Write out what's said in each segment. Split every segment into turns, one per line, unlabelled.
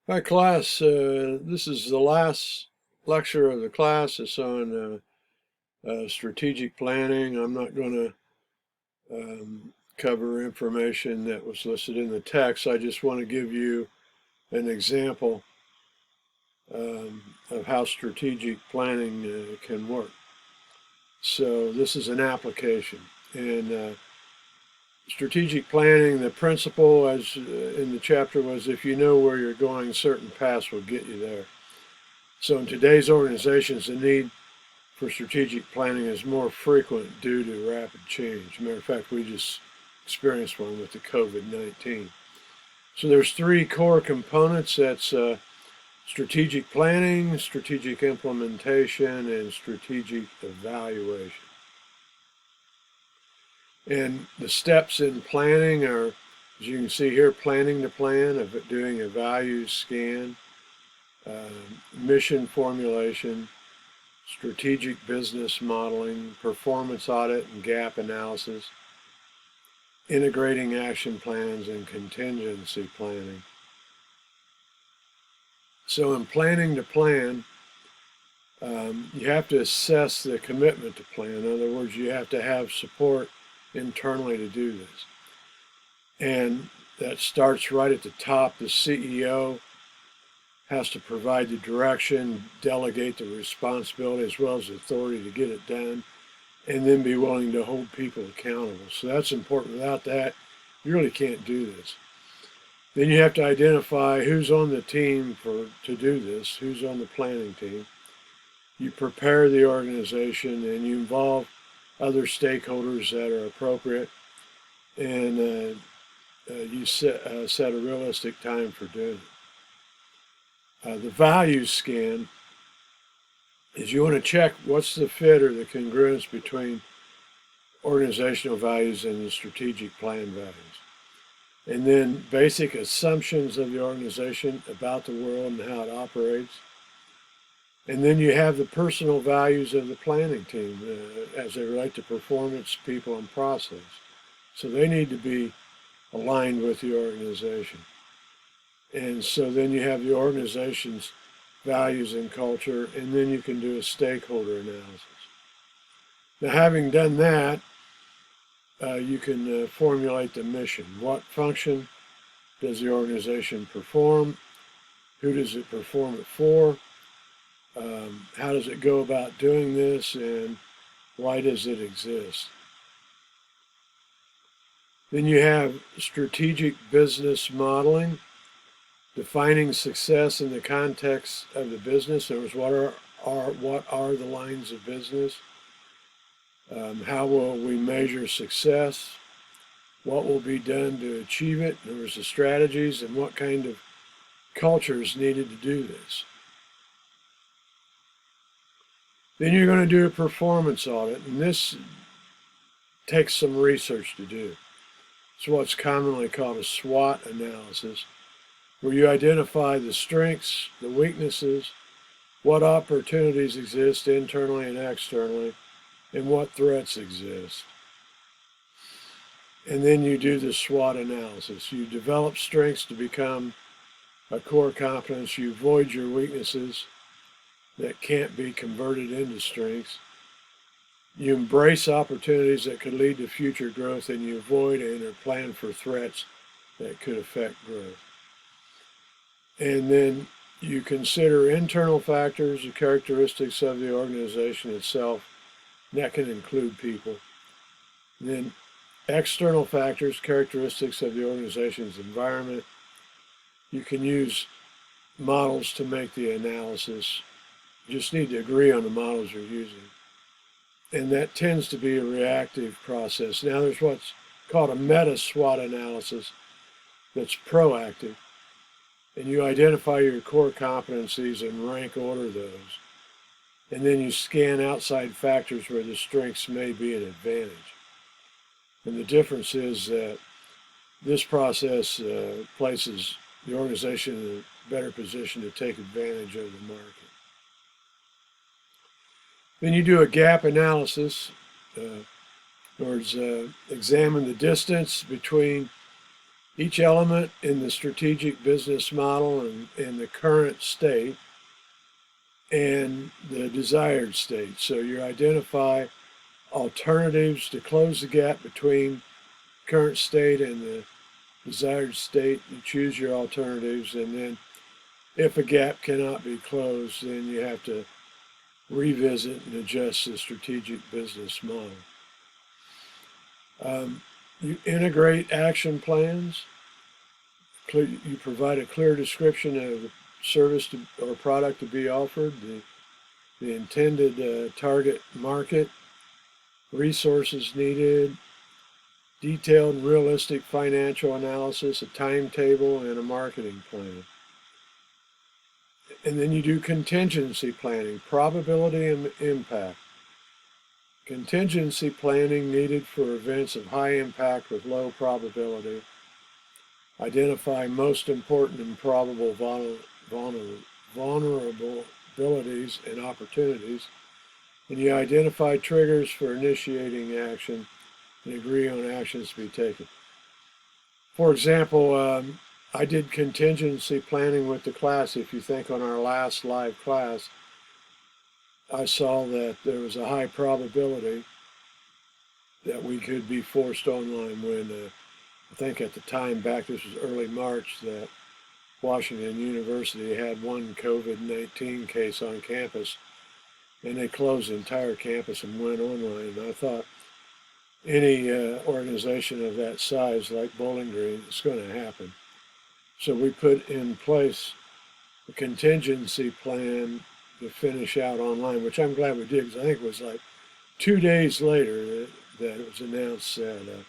Hi class, this is the last lecture of the class. It's on strategic planning. I'm not going to cover information that was listed in the text. I just want to give you an example of how strategic planning can work. So this is an application. And strategic planning, the principle as in the chapter was if you know where you're going, certain paths will get you there. So in today's organizations, the need for strategic planning is more frequent due to rapid change. Matter of fact, we just experienced one with the COVID-19. So there's three core components. That's strategic planning, strategic implementation, and strategic evaluation. And the steps in planning are, as you can see here, planning the plan, of doing a values scan, mission formulation, strategic business modeling, performance audit and gap analysis, integrating action plans, and contingency planning. So in planning to plan, you have to assess the commitment to plan. In other words, you have to have support internally to do this. And that starts right at the top. The CEO has to provide the direction, delegate the responsibility as well as the authority to get it done, and then be willing to hold people accountable. So that's important. Without that, you really can't do this. Then you have to identify who's on the team to do this, who's on the planning team. You prepare the organization and you involve other stakeholders that are appropriate, and you set a realistic time for doing it. The values scan is you want to check what's the fit or the congruence between organizational values and the strategic plan values. And then basic assumptions of the organization about the world and how it operates. And then you have the personal values of the planning team as they relate to performance, people, and process. So they need to be aligned with the organization. And so then you have the organization's values and culture, and then you can do a stakeholder analysis. Now, having done that, you can formulate the mission. What function does the organization perform? Who does it perform it for? How does it go about doing this, and why does it exist? Then you have strategic business modeling, defining success in the context of the business. In other words, what are the lines of business? How will we measure success? What will be done to achieve it? In other words, the strategies and what kind of culture is needed to do this. Then you're going to do a performance audit, and this takes some research to do. It's what's commonly called a SWOT analysis, where you identify the strengths, the weaknesses, what opportunities exist internally and externally, and what threats exist. And then you do the SWOT analysis. You develop strengths to become a core competence. You avoid your weaknesses that can't be converted into strengths. You embrace opportunities that could lead to future growth, and you avoid and or plan for threats that could affect growth. And then you consider internal factors, the characteristics of the organization itself. That can include people. And then external factors, characteristics of the organization's environment. You can use models to make the analysis. You just need to agree on the models you're using. And that tends to be a reactive process. Now there's what's called a meta-SWOT analysis that's proactive. And you identify your core competencies and rank order those. And then you scan outside factors where the strengths may be an advantage. And the difference is that this process places the organization in a better position to take advantage of the market. Then you do a gap analysis, in other words, examine the distance between each element in the strategic business model and in the current state and the desired state. So you identify alternatives to close the gap between current state and the desired state. You choose your alternatives, and then if a gap cannot be closed, then you have to revisit and adjust the strategic business model. You integrate action plans. You provide a clear description of the service or product to be offered, the intended target market, resources needed, detailed and realistic financial analysis, a timetable, and a marketing plan. And then you do contingency planning, probability and impact. Contingency planning needed for events of high impact with low probability. Identify most important and probable vulnerabilities and opportunities. And you identify triggers for initiating action and agree on actions to be taken. For example, I did contingency planning with the class. If you think on our last live class, I saw that there was a high probability that we could be forced online when, I think at the time back, this was early March, that Washington University had one COVID-19 case on campus, and they closed the entire campus and went online. And I thought any organization of that size, like Bowling Green, it's going to happen. So we put in place a contingency plan to finish out online, which I'm glad we did, because I think it was like 2 days later that it was announced that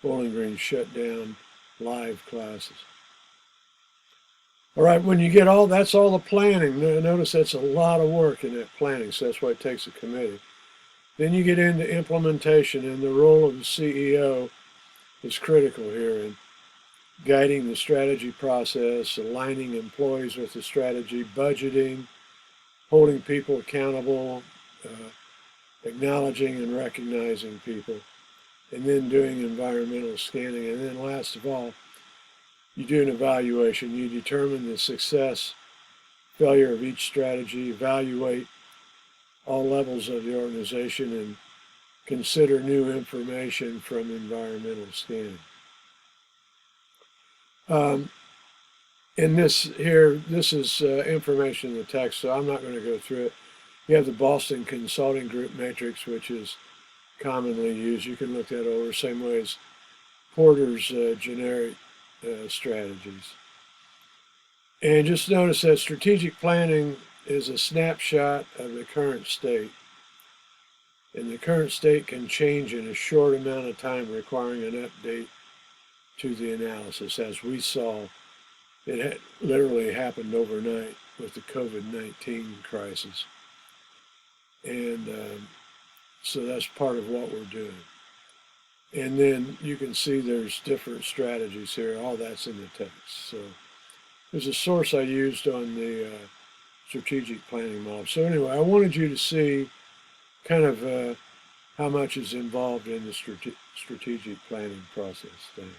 Bowling Green shut down live classes. All right, when you get that's all the planning. Notice that's a lot of work in that planning, so that's why it takes a committee. Then you get into implementation, and the role of the CEO is critical here in guiding the strategy process, aligning employees with the strategy, budgeting, holding people accountable, acknowledging and recognizing people, and then doing environmental scanning. And then last of all, you do an evaluation. You determine the success, failure of each strategy, evaluate all levels of the organization, and consider new information from environmental scanning. In this here, this is information in the text, so I'm not going to go through it. You have the Boston Consulting Group matrix, which is commonly used. You can look that over, same way as Porter's generic strategies. And just notice that strategic planning is a snapshot of the current state. And the current state can change in a short amount of time, requiring an update to the analysis. As we saw, it had literally happened overnight with the COVID-19 crisis. And so that's part of what we're doing. And then you can see there's different strategies here. All that's in the text. So there's a source I used on the strategic planning model. So anyway, I wanted you to see kind of how much is involved in the strategic planning process. Thanks.